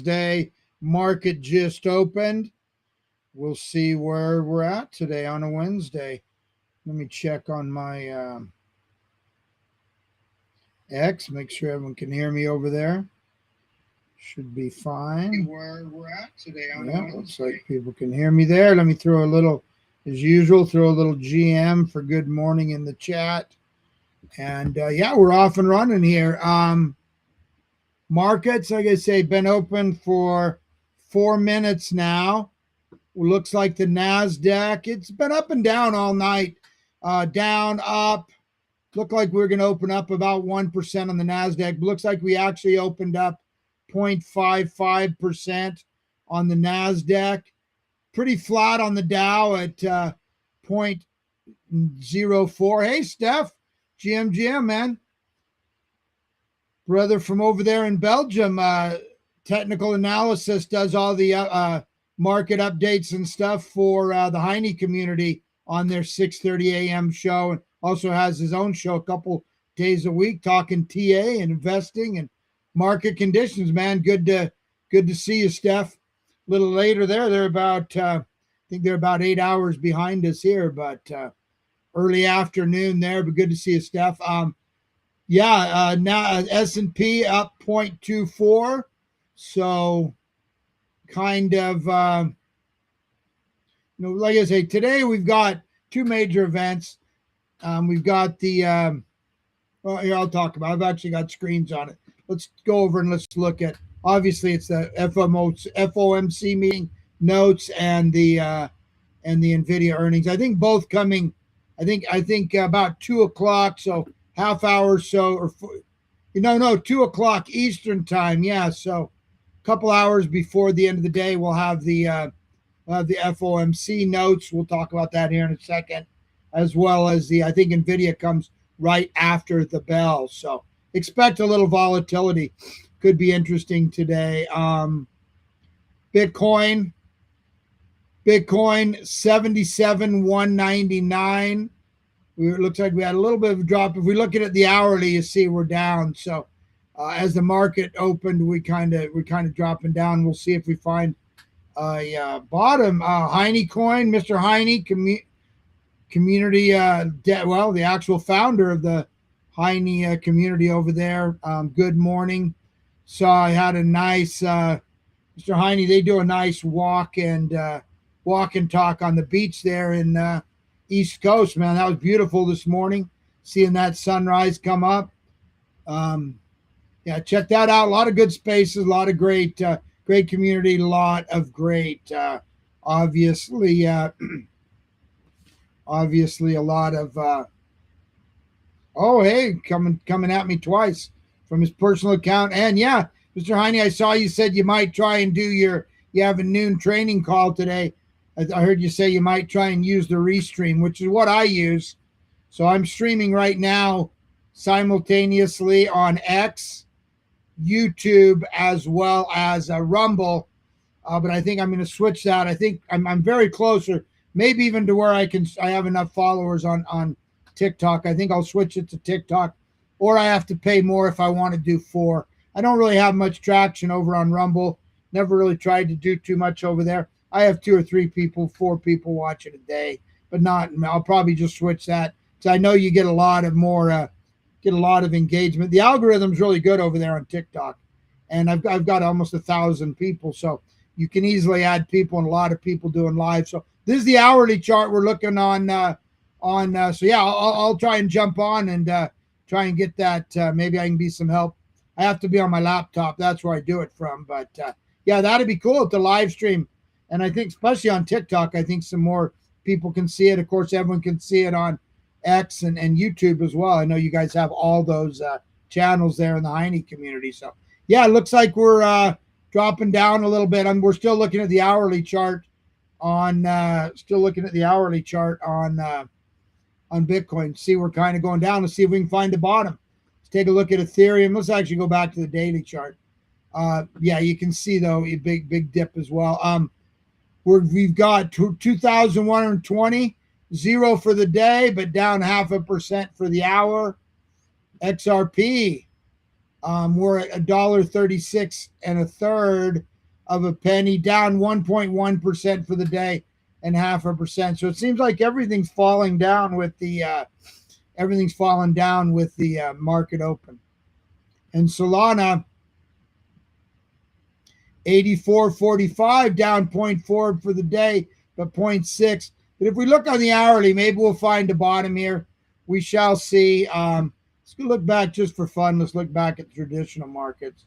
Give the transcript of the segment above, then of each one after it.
Wednesday. Market just opened. We'll see where we're at today on a Wednesday. Let me check on my X, make sure everyone can hear me over there. Should be fine. Where we're at today on Yeah, looks like people can hear me there. Let me throw a little, as usual, throw a little GM for good morning in the chat. And yeah, we're off and running here. Markets, like I say, been open for 4 minutes now. Looks like the NASDAQ, it's been up and down all night. Down, up. Looked like we were going to open up about 1% on the NASDAQ. Looks like we actually opened up 0.55% on the NASDAQ. Pretty flat on the Dow at 0.04. Hey, Steph, GM, man. Brother from over there in Belgium, technical analysis, does all the market updates and stuff for the Heine community on their 6:30 a.m. show, and also has his own show a couple days a week talking TA and investing and market conditions. Man, good to see you, Steph. A little later there, they're about I think they're about 8 hours behind us here, but early afternoon there. But good to see you, Steph. Now S&P up 0.24, so kind of like I say, today we've got two major events. We've got the well, here I'll talk about. I've actually got screens on it. Let's go over and let's look at. Obviously, it's the FOMC meeting notes and the Nvidia earnings. I think both coming. I think about 2:00. So half hour or so, or 2:00 Eastern time. Yeah, so a couple hours before the end of the day, we'll have the FOMC notes. We'll talk about that here in a second, as well as I think Nvidia comes right after the bell. So expect a little volatility. Could be interesting today. Bitcoin 77,199. It looks like we had a little bit of a drop. If we look at it the hourly, you see we're down. So as the market opened, we're kind of dropping down. We'll see if we find a bottom. Heine coin, Mr. Heine, community, the actual founder of the Heine community over there. Good morning. So I had a nice, Mr. Heine, they do a nice walk and talk on the beach there in East Coast, man. That was beautiful this morning, seeing that sunrise come up. Yeah, check that out. A lot of good spaces, a lot of great community, a lot of great, obviously a lot of, coming at me twice from his personal account. And yeah, Mr. Heine, I saw you said you might try and you have a noon training call today. I heard you say you might try and use the restream, which is what I use. So I'm streaming right now simultaneously on X, YouTube, as well as Rumble. But I think I'm going to switch that. I think I'm very closer, maybe even to where I have enough followers on TikTok. I think I'll switch it to TikTok, or I have to pay more if I want to do 4. I don't really have much traction over on Rumble. Never really tried to do too much over there. I have 2 or 3 people, 4 people watching a day, but I'll probably just switch that. So I know you get a lot of engagement. The algorithm's really good over there on TikTok, and I've got almost 1,000 people. So you can easily add people, and a lot of people doing live. So this is the hourly chart we're looking on. So yeah, I'll try and jump on and try and get that. Maybe I can be some help. I have to be on my laptop. That's where I do it from. But yeah, that'd be cool to live stream. And I think especially on TikTok, I think some more people can see it. Of course, everyone can see it on X and YouTube as well. I know you guys have all those channels there in the Heine community. So yeah, it looks like we're dropping down a little bit. We're still looking at the hourly chart on Bitcoin. See, we're kind of going down. Let's see if we can find the bottom. Let's take a look at Ethereum. Let's actually go back to the daily chart. Yeah, you can see though a big dip as well. We've got 2,120, 0 for the day, but down 0.5% for the hour. XRP, we're at $1.36 1/3. of a penny, down 1.1% for the day and 0.5%. So it seems like everything's falling down with the market open. And Solana 84.45, down 0.4 for the day, but 0.6. But if we look on the hourly, maybe we'll find a bottom here. We shall see. Let's look back just for fun. Let's look back at traditional markets.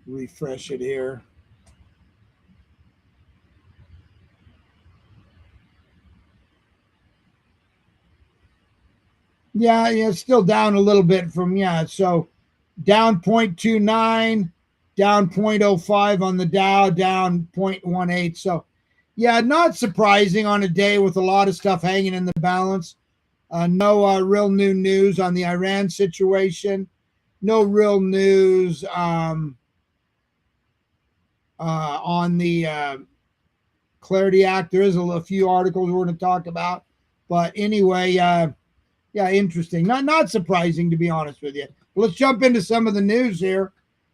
Refresh it here. Yeah, it's still down a little bit from, so down 0.29, down 0.05 on the Dow, down 0.18. So, not surprising on a day with a lot of stuff hanging in the balance. No real new news on the Iran situation. No real news on the Clarity Act. There is a few articles we're going to talk about. But anyway, interesting. Not surprising, to be honest with you. But let's jump into some of the news here.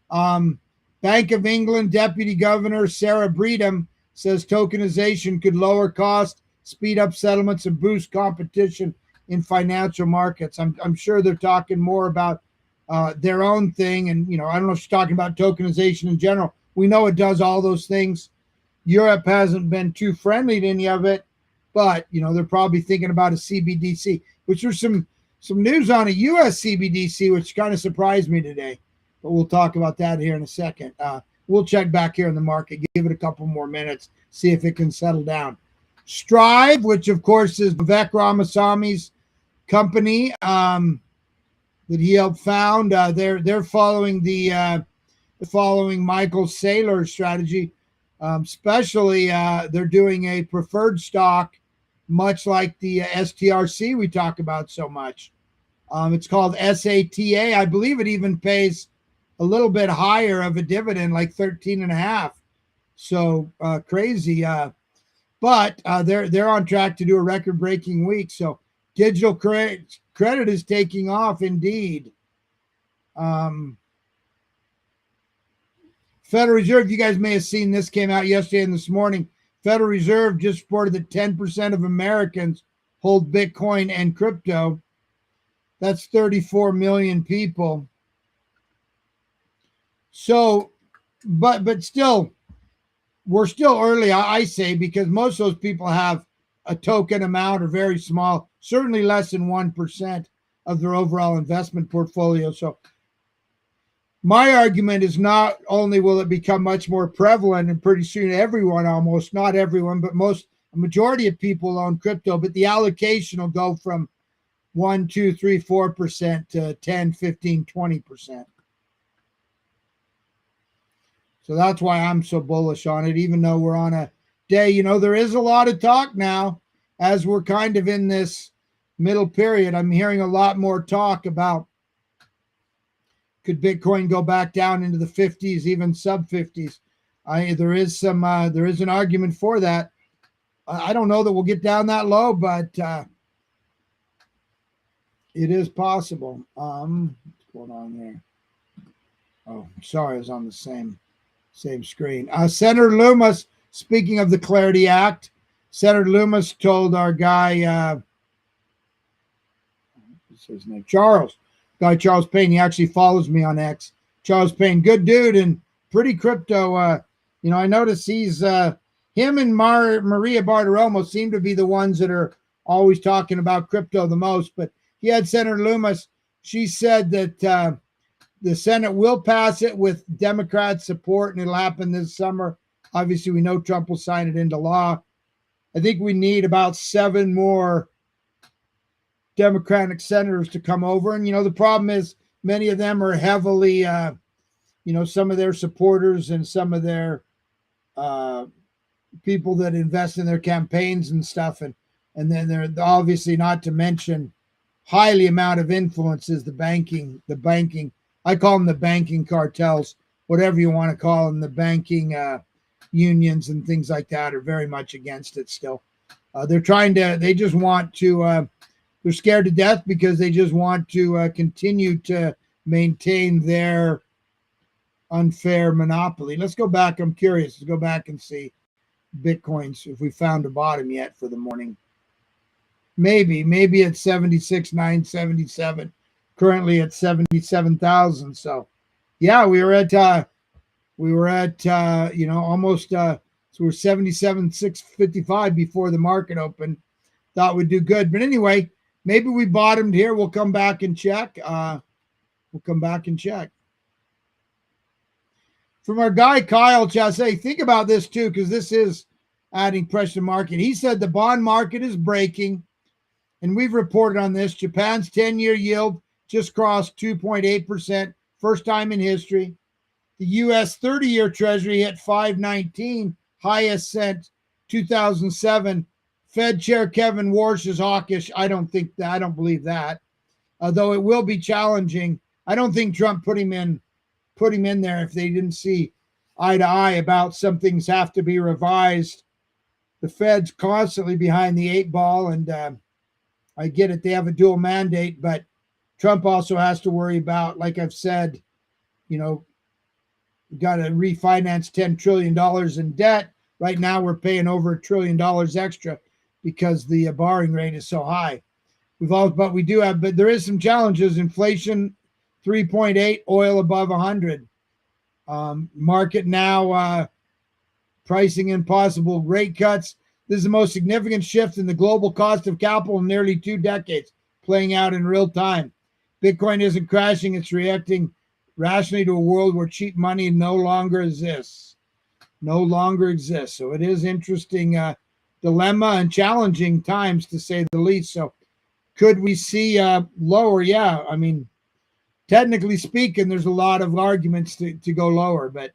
Bank of England Deputy Governor Sarah Breedham says tokenization could lower cost, speed up settlements, and boost competition in financial markets. I'm sure they're talking more about their own thing. And, I don't know if she's talking about tokenization in general. We know it does all those things. Europe hasn't been too friendly to any of it, but, they're probably thinking about a CBDC, which was some news on a U.S. CBDC, which kind of surprised me today. But we'll talk about that here in a second. We'll check back here in the market, give it a couple more minutes, see if it can settle down. Strive, which of course is Vivek Ramaswamy's company that he helped found. They're following following Michael Saylor's strategy. Especially they're doing a preferred stock, much like the STRC we talk about so much. It's called SATA. I believe it even pays a little bit higher of a dividend, like 13.5. So crazy. But they're on track to do a record-breaking week. So digital credit is taking off indeed. Federal Reserve, you guys may have seen this, came out yesterday and this morning. Federal Reserve just reported that 10% of Americans hold Bitcoin and crypto. That's 34 million people. So, but still, we're still early, I say, because most of those people have a token amount or very small, certainly less than 1% of their overall investment portfolio. So my argument is not only will it become much more prevalent and pretty soon everyone, almost not everyone, but a majority of people own crypto, but the allocation will go from 1, 2, 3, 4% to 10, 15, 20%. So that's why I'm so bullish on it, even though we're on a day, there is a lot of talk now as we're kind of in this middle period. I'm hearing a lot more talk about could Bitcoin go back down into the 50s, even sub 50s. There is an argument for that. I don't know that we'll get down that low, but it is possible. What's going on there? Oh, sorry, I was on the same screen. Senator Loomis, speaking of the Clarity Act, Senator Loomis told our guy, what's his name? Charles Payne. He actually follows me on X. Charles Payne, good dude and pretty crypto. I notice he's him and Maria Bartiromo seem to be the ones that are always talking about crypto the most. But he had Senator Loomis. She said that the Senate will pass it with Democrat support, and it'll happen this summer. Obviously, we know Trump will sign it into law. I think we need about 7 more Democratic senators to come over. And, the problem is many of them are heavily, some of their supporters and some of their people that invest in their campaigns and stuff. And then they're obviously, not to mention highly amount of influence is the banking. I call them the banking cartels, whatever you want to call them. The banking unions and things like that are very much against it still. They're scared to death because they just want to continue to maintain their unfair monopoly. Let's go back. I'm curious. Let's go back and see Bitcoin's, if we found a bottom yet for the morning. Maybe at 76,977. Currently at 77,000. So yeah, we were at almost so we're 77,655 before the market opened. Thought we'd do good. But anyway, maybe we bottomed here. We'll come back and check. From our guy Kyle Chasse, think about this too, because this is adding pressure to the market. He said the bond market is breaking, and we've reported on this. Japan's 10-year yield just crossed 2.8%, first time in history. The U.S. 30-year Treasury hit 5.19, highest since 2007. Fed Chair Kevin Warsh is hawkish. I don't believe that. Though it will be challenging. I don't think Trump put him in there if they didn't see eye to eye about some things have to be revised. The Fed's constantly behind the eight ball, and I get it. They have a dual mandate, but Trump also has to worry about, like I've said, got to refinance $10 trillion in debt. Right now, we're paying over $1 trillion extra because the borrowing rate is so high. But there is some challenges. Inflation, 3.8, oil above 100. Market now pricing in possible rate cuts. This is the most significant shift in the global cost of capital in nearly 2 decades, playing out in real time. Bitcoin isn't crashing, it's reacting rationally to a world where cheap money no longer exists. So it is interesting dilemma and challenging times, to say the least. So could we see lower? Yeah, I mean, technically speaking, there's a lot of arguments to go lower, but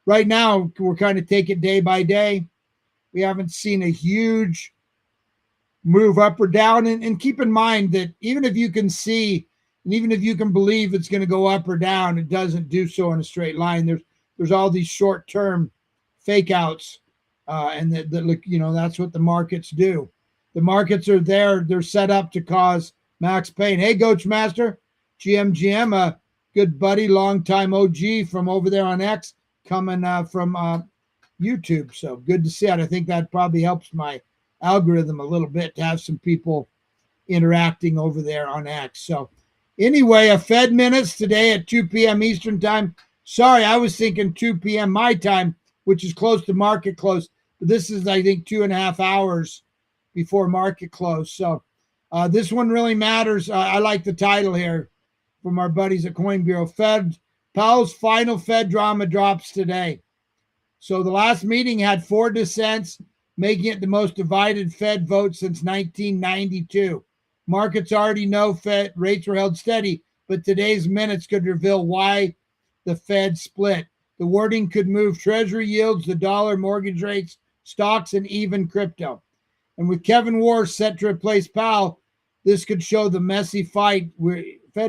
right now we're kind of taking it day by day. We haven't seen a huge move up or down. And keep in mind that even if you can see, and even if you can believe it's going to go up or down, it doesn't do so in a straight line. There's all these short-term fake outs, and that look, that's what the markets do. The markets are there. They're set up to cause max pain. Hey, Coach Master, GM, a good buddy, longtime OG from over there on X, coming from YouTube. So good to see it. I think that probably helps my algorithm a little bit to have some people interacting over there on X. So anyway, a Fed minutes today at 2 p.m. Eastern time. Sorry, I was thinking 2 p.m. my time, which is close to market close. But this is, I think, 2.5 hours before market close. So this one really matters. I like the title here from our buddies at Coin Bureau. Powell's final Fed drama drops today. So the last meeting had 4 dissents, making it the most divided Fed vote since 1992. Markets already know Fed rates were held steady, but today's minutes could reveal why the Fed split. The wording could move Treasury yields, the dollar, mortgage rates, stocks, and even crypto. And with Kevin Warsh set to replace Powell, this could show the messy Fed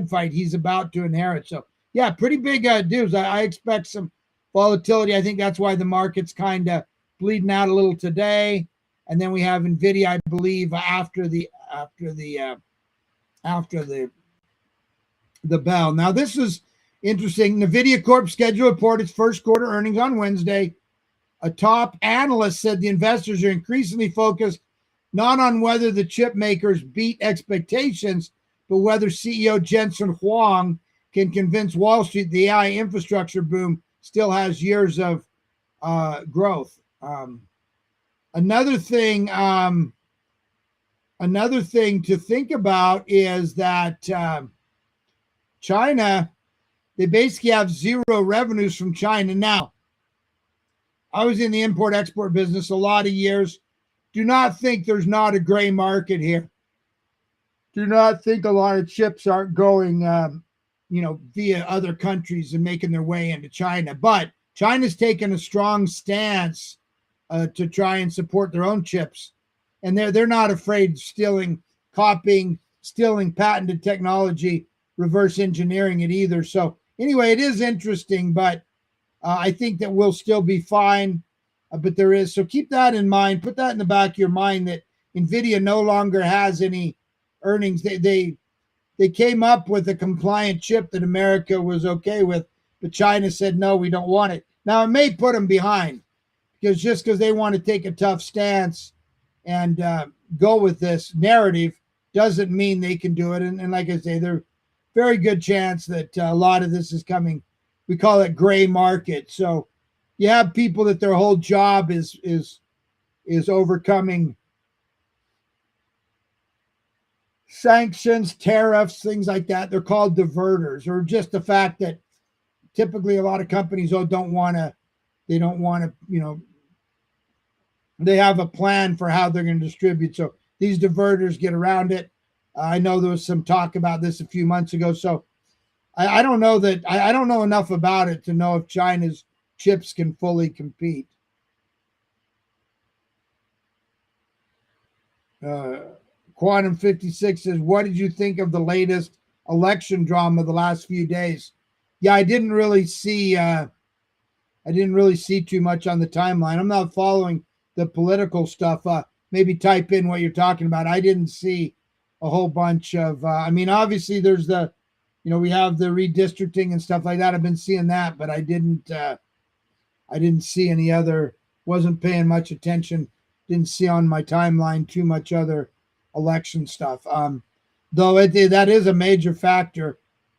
fight he's about to inherit. So, yeah, pretty big news. I expect some volatility. I think that's why the market's kind of bleeding out a little today. And then we have Nvidia, I believe, after the bell. Now, this is interesting. Nvidia Corp scheduled to report its first quarter earnings on Wednesday. A top analyst said the investors are increasingly focused not on whether the chip makers beat expectations, but whether CEO Jensen Huang can convince Wall Street the AI infrastructure boom still has years of growth. Another thing to think about is that China, they basically have zero revenues from China. Now, I was in the import-export business a lot of years. Do not think there's not a gray market here. Do not think a lot of chips aren't going, via other countries and making their way into China. But China's taken a strong stance to try and support their own chips. And they're not afraid of stealing patented technology, reverse engineering it either. So anyway, it is interesting, but I think that we'll still be fine. But there is, so keep that in mind. Put that in the back of your mind that Nvidia no longer has any earnings. They came up with a compliant chip that America was okay with, but China said, no, we don't want it. Now, it may put them behind because they want to take a tough stance and go with this narrative doesn't mean they can do it. And like I say, there's very good chance that a lot of this is coming. We call it gray market. So you have people that their whole job is overcoming sanctions, tariffs, things like that. They're called diverters, or just the fact that typically a lot of companies don't want to, they have a plan for how they're going to distribute. So these diverters get around it. I know there was some talk about this a few months ago. So I don't know that I don't know enough about it to know if China's chips can fully compete. Quantum 56 says, what did you think of the latest election drama the last few days? Yeah, I didn't really see too much on the timeline. I'm not following the political stuff. Maybe type in what you're talking about. I didn't see a whole bunch of obviously there's we have the redistricting and stuff like that. I've been seeing that, but I didn't see any other, wasn't paying much attention. Didn't see on my timeline too much other election stuff. Though that is a major factor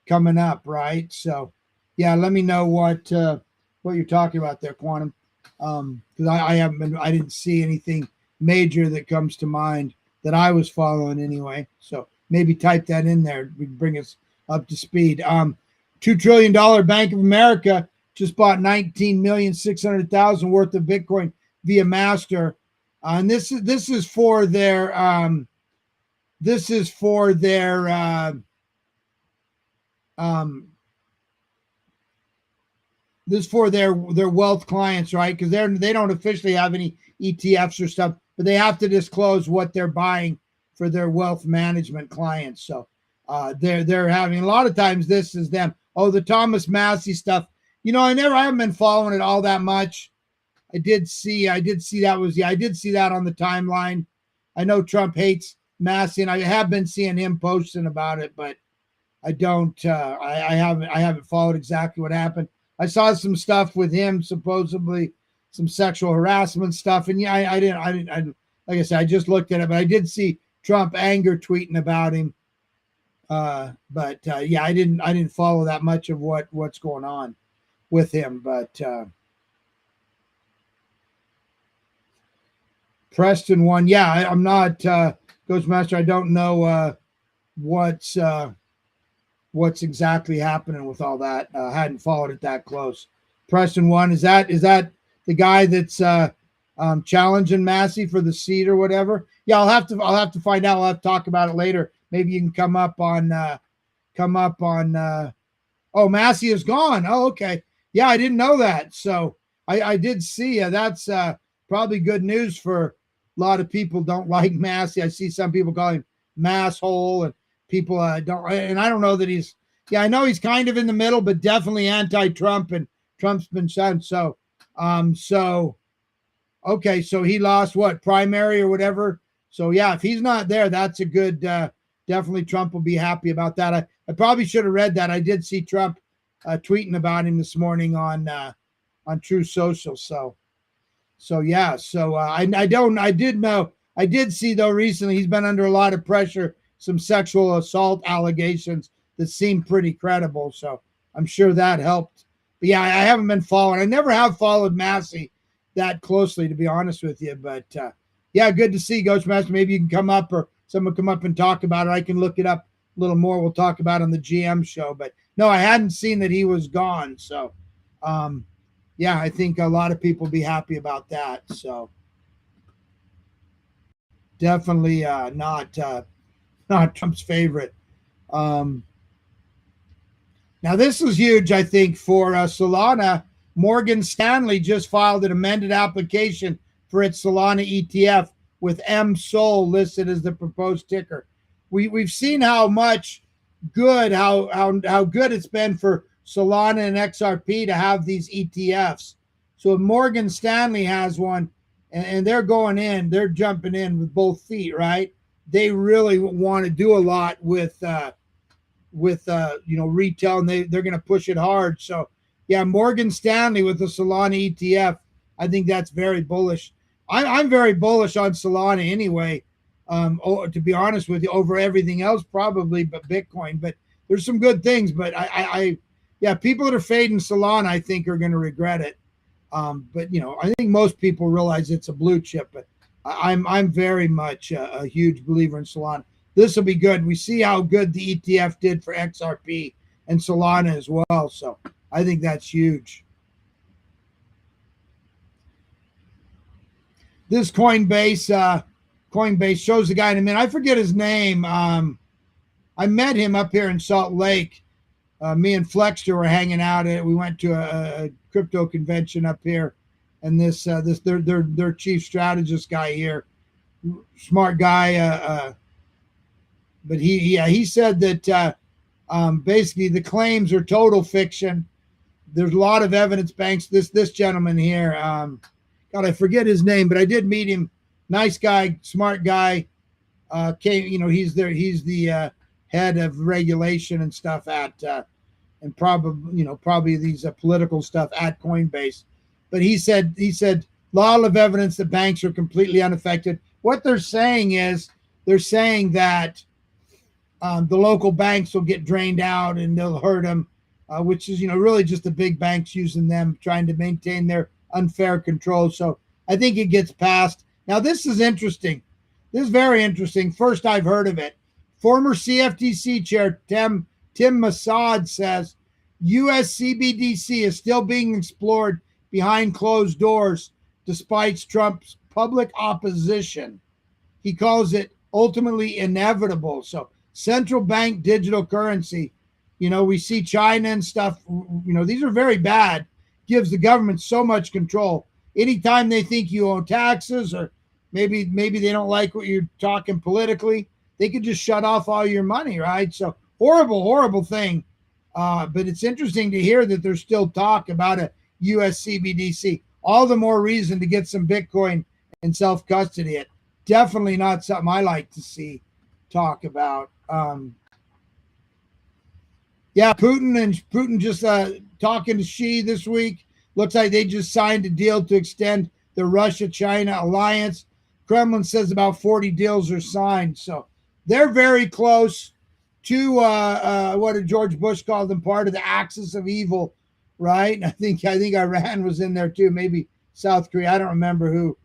coming up, right? So yeah, let me know what you're talking about there, Quantum. Because I didn't see anything major that comes to mind that I was following anyway. So maybe type that in there. We bring us up to speed. $2 trillion Bank of America just bought 19,600,000 worth of Bitcoin via Master. And this is for their wealth clients, right? Because they don't officially have any ETFs or stuff, but they have to disclose what they're buying for their wealth management clients. So they're having, a lot of times this is them. Oh, the Thomas Massey stuff. I haven't been following it all that much. I did see that on the timeline. I know Trump hates Massey, and I have been seeing him posting about it, but I don't. I haven't followed exactly what happened. I saw some stuff with him, supposedly some sexual harassment stuff, and yeah, I didn't. Like I said, I just looked at it, but I did see Trump anger tweeting about him. But yeah, I didn't follow that much of what's going on with him, but. Preston won. Yeah, I'm not Ghostmaster. I don't know what's exactly happening with all that. I hadn't followed it that close. Preston won. Is that the guy that's challenging Massey for the seat or whatever? Yeah, I'll have to find out. I'll have to talk about it later. Maybe you can come up on. Oh, Massey is gone. Oh, okay. Yeah, I didn't know that. So I did see. That's probably good news for. A lot of people don't like Massey. I see some people call him masshole, and people don't. And I don't know that he's. Yeah, I know he's kind of in the middle, but definitely anti-Trump, and Trump's been sent. So, okay, so he lost what, primary or whatever. So yeah, if he's not there, that's a good. Definitely, Trump will be happy about that. I probably should have read that. I did see Trump tweeting about him this morning on True Social. So yeah, I did see though recently he's been under a lot of pressure, some sexual assault allegations that seem pretty credible. So I'm sure that helped. But yeah, I haven't been following. I never have followed Massey that closely, to be honest with you. But yeah, good to see Ghostmaster. Maybe you can come up or someone come up and talk about it. I can look it up a little more. We'll talk about it on the GM show. But no, I hadn't seen that he was gone. So yeah, I think a lot of people will be happy about that. So definitely not Trump's favorite. Now this is huge, I think, for Solana. Morgan Stanley just filed an amended application for its Solana ETF with MSOL listed as the proposed ticker. We've seen how much good, how good it's been for Solana and XRP to have these ETFs. So if Morgan Stanley has one, and they're jumping in with both feet, right? They really want to do a lot with retail, and they're going to push it hard. So Yeah, Morgan Stanley with the Solana ETF. I think that's very bullish. I'm very bullish on Solana anyway. To be honest with you, over everything else probably, but Bitcoin. But there's some good things. But yeah, people that are fading Solana, I think, are going to regret it. But I think most people realize it's a blue chip. But I'm very much a huge believer in Solana. This will be good. We see how good the ETF did for XRP and Solana as well. So I think that's huge. This Coinbase shows the guy in a minute. I forget his name. I met him up here in Salt Lake. Me and Flexter were hanging out. We went to a crypto convention up here, and this their chief strategist guy here, smart guy. But he said that basically the claims are total fiction. There's a lot of evidence banks. This gentleman here, God, I forget his name, but I did meet him. Nice guy, smart guy. He's the head of regulation and stuff at and probably these political stuff at Coinbase. But he said a lot of evidence that banks are completely unaffected. What they're saying is that the local banks will get drained out and they'll hurt them, which is really just the big banks using them, trying to maintain their unfair control. So I think it gets passed. Now this is interesting. This is very interesting. First I've heard of it. Former CFTC chair Tim Masad says U.S. CBDC is still being explored behind closed doors despite Trump's public opposition. He calls it ultimately inevitable. So central bank digital currency, we see China and stuff, these are very bad. Gives the government so much control. Anytime they think you owe taxes, or maybe they don't like what you're talking politically, they could just shut off all your money, right? So horrible thing. But it's interesting to hear that there's still talk about a US CBDC. All the more reason to get some Bitcoin and self-custody it. Definitely not something I like to see talk about. Putin just talking to Xi this week. Looks like they just signed a deal to extend the Russia-China alliance. Kremlin says about 40 deals are signed. So they're very close to what did George Bush call them, part of the axis of evil, right? And I think Iran was in there too, maybe South Korea. I don't remember who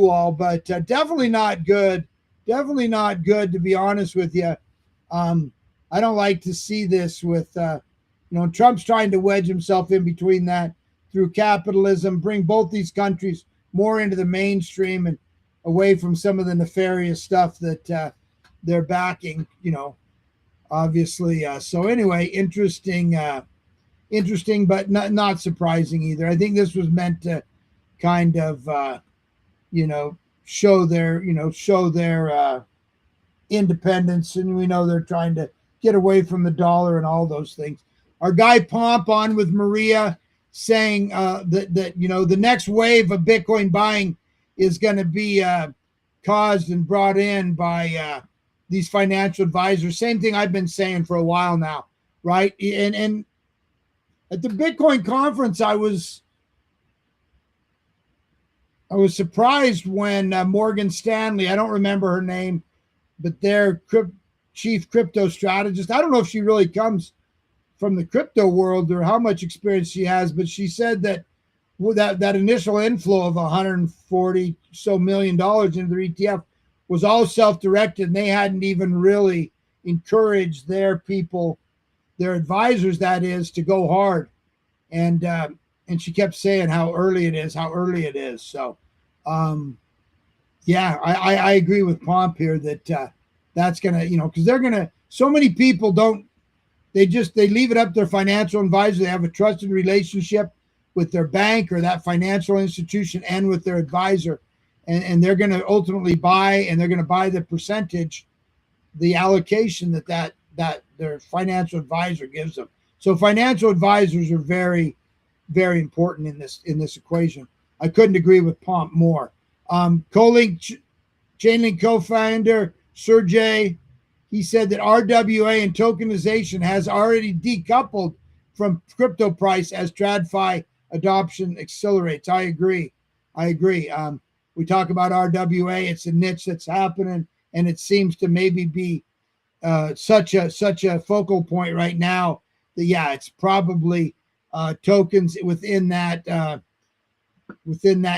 all, but definitely not good. Definitely not good, to be honest with you. I don't like to see this with, Trump's trying to wedge himself in between that through capitalism, bring both these countries more into the mainstream and away from some of the nefarious stuff that they're backing, obviously. So anyway, interesting, but not surprising either. I think this was meant to kind of, show their independence, and we know they're trying to get away from the dollar and all those things. Our guy Pomp on with Maria saying that the next wave of Bitcoin buying is going to be caused and brought in by these financial advisors. Same thing I've been saying for a while now, right? And at the Bitcoin conference, I was surprised when Morgan Stanley, I don't remember her name, but their chief crypto strategist, I don't know if she really comes from the crypto world or how much experience she has, but she said that that initial inflow of $140 so million into their ETF was all self-directed, and they hadn't even really encouraged their people, their advisors, that is, to go hard. And she kept saying how early it is. So, I agree with Pomp here that that's going to, because they're going to, so many people they leave it up to their financial advisor. They have a trusted relationship with their bank or that financial institution and with their advisor. And they're going to ultimately buy, and they're going to buy the percentage, the allocation that their financial advisor gives them. So financial advisors are very, very important in this equation. I couldn't agree with Pomp more. Chainlink co-founder Sergey, he said that RWA and tokenization has already decoupled from crypto price as TradFi adoption accelerates. I agree. We talk about RWA. It's a niche that's happening, and it seems to maybe be such a focal point right now that it's probably tokens within that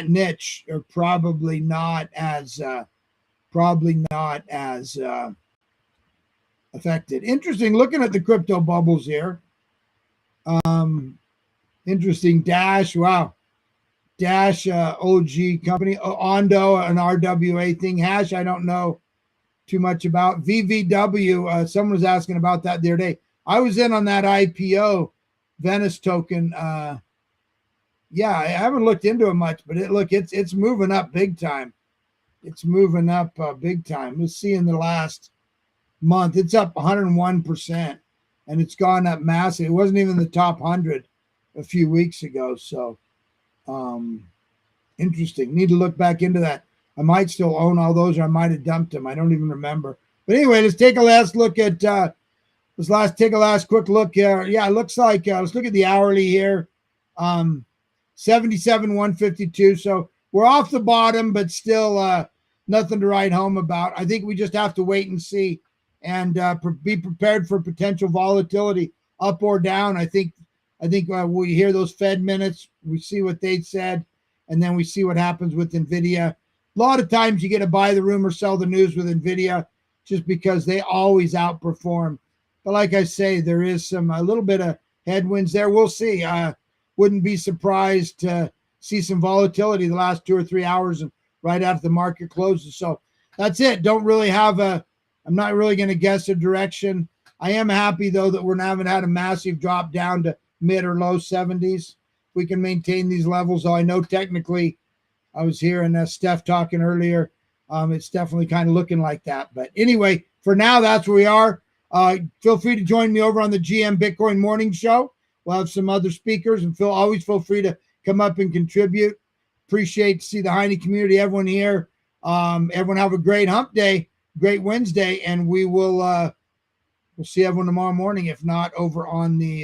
niche are probably not as affected. Interesting. Looking at the crypto bubbles here. Interesting. Dash. Wow. Dash OG company. Ondo, an RWA thing. Hash, I don't know too much about. VVW, someone was asking about that the other day. I was in on that IPO Venice token. I haven't looked into it much, but it's moving up big time. It's moving up big time. We'll see in the last month, it's up 101%, and it's gone up massive. It wasn't even the top 100 a few weeks ago. So interesting. Need to look back into that. I might still own all those, or I might have dumped them. I don't even remember. But anyway, let's take a last look at quick look here. Yeah, it looks like let's look at the hourly here. 77,152. So we're off the bottom, but still nothing to write home about. I think we just have to wait and see, and be prepared for potential volatility up or down. I think we hear those Fed minutes, we see what they said, and then we see what happens with Nvidia. A lot of times you get to buy the rumor, sell the news with Nvidia, just because they always outperform. But like I say, there is a little bit of headwinds there. We'll see. Wouldn't be surprised to see some volatility the last 2 or 3 hours and right after the market closes. So that's it. I'm not really going to guess a direction. I am happy, though, that we haven't had a massive drop down to mid or low 70s. We can maintain these levels. Though I know technically, I was hearing Steph talking earlier. It's definitely kind of looking like that. But anyway, for now, that's where we are. Feel free to join me over on the GM Bitcoin Morning Show. We'll have some other speakers, and always feel free to come up and contribute. Appreciate to see the Heine community, everyone here. Everyone have a great hump day, great Wednesday, and we'll see everyone tomorrow morning, if not over on the